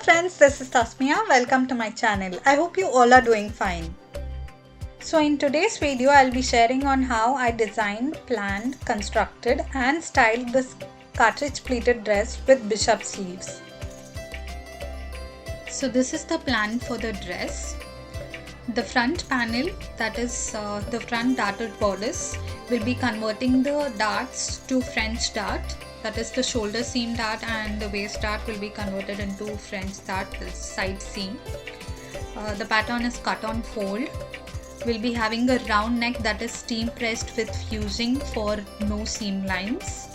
friends, this is Tasmia. Welcome to my channel. I hope you all are doing fine. So in today's video, I'll be sharing on how I designed, planned, constructed and styled this cartridge pleated dress with bishop sleeves. So this is the plan for the dress. The front panel, that is the front darted bodice, will be converting the darts to French dart. That is the shoulder seam dart, and the waist dart will be converted into French dart, the side seam. The pattern is cut on fold. We'll be having a round neck that is steam pressed with fusing for no seam lines.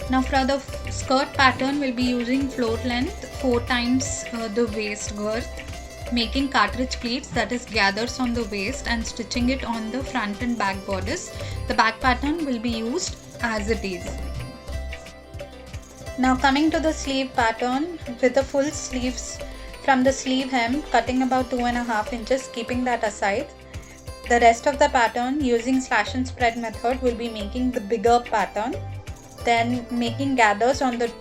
Now for the skirt pattern, we'll be using floor length 4 times the waist girth, making cartridge pleats, that is gathers on the waist, and stitching it on the front and back bodice. The back pattern will be used as it is. Now coming to the sleeve pattern, with the full sleeves from the sleeve hem, cutting about 2.5 inches, keeping that aside. The rest of the pattern using slash and spread method will be making the bigger pattern, then making gathers on the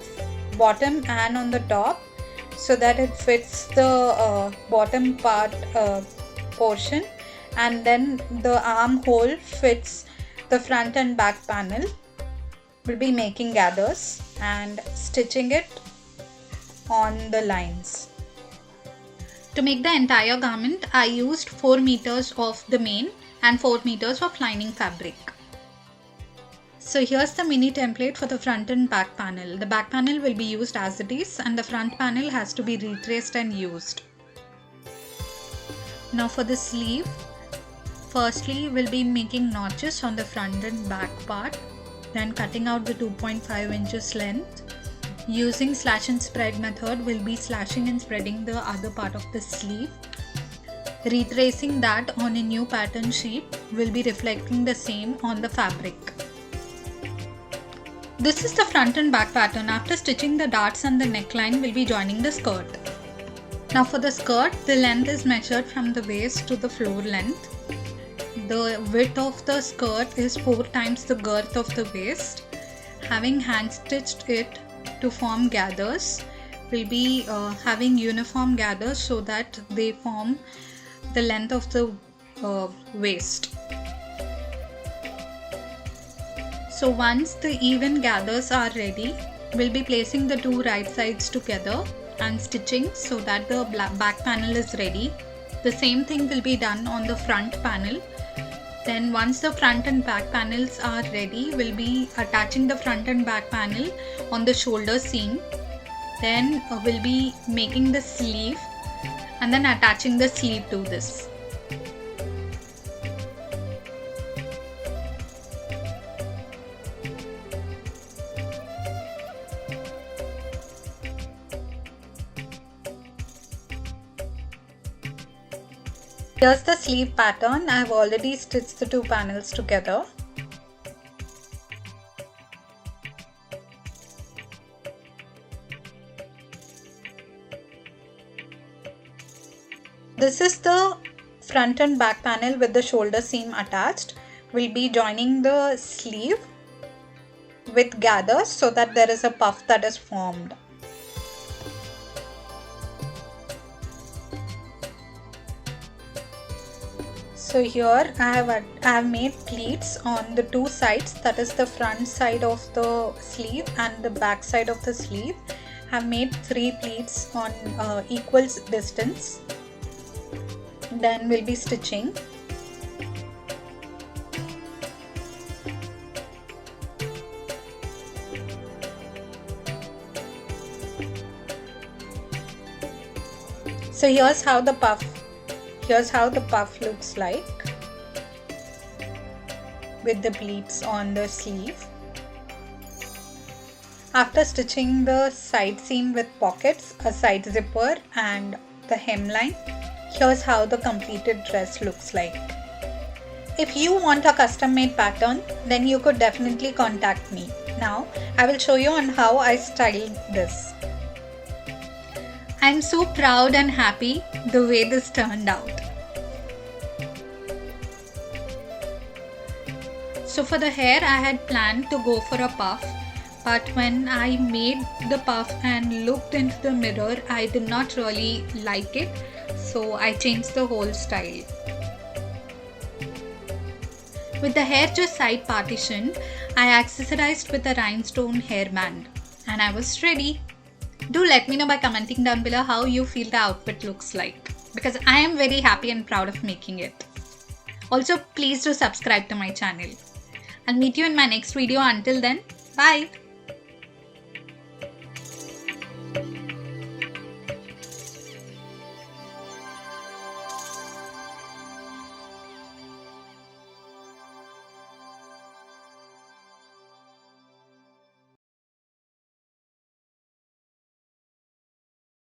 bottom and on the top so that it fits the bottom part portion, and then the armhole fits the front and back panel. We'll be making gathers and stitching it on the lines. To make the entire garment, I used 4 meters of the main and 4 meters of lining fabric. So here's the mini template for the front and back panel. The back panel will be used as it is, and the front panel has to be retraced and used. Now for the sleeve, firstly we'll be making notches on the front and back part, then cutting out the 2.5 inches length. Using slash and spread method, we'll be slashing and spreading the other part of the sleeve. Retracing that on a new pattern sheet, we'll be reflecting the same on the fabric. This is the front and back pattern. After stitching the darts and the neckline, we'll be joining the skirt. Now for the skirt, the length is measured from the waist to the floor length. The width of the skirt is 4 times the girth of the waist. Having hand stitched it to form gathers, we'll be having uniform gathers so that they form the length of the waist. So once the even gathers are ready, we'll be placing the 2 right sides together and stitching so that the back panel is ready. The same thing will be done on the front panel. Then once the front and back panels are ready, we'll be attaching the front and back panel on the shoulder seam. Then we'll be making the sleeve and then attaching the sleeve to this. Here's the sleeve pattern. I have already stitched the 2 panels together. This is the front and back panel with the shoulder seam attached. We'll be joining the sleeve with gathers so that there is a puff that is formed. So here I have made pleats on the 2 sides, that is the front side of the sleeve and the back side of the sleeve. I have made 3 pleats on equal distance. Then we'll be stitching. So here's how the puff looks like with the pleats on the sleeve. After stitching the side seam with pockets, a side zipper and the hemline, here's how the completed dress looks like. If you want a custom made pattern, then you could definitely contact me. Now I will show you on how I styled this. I'm so proud and happy the way this turned out. So for the hair, I had planned to go for a puff, but when I made the puff and looked into the mirror, I did not really like it, so I changed the whole style. With the hair just side partitioned, I accessorized with a rhinestone hairband and I was ready. Do let me know by commenting down below how you feel the outfit looks like, because I am very happy and proud of making it. Also, please do subscribe to my channel. I'll meet you in my next video. Until then, bye.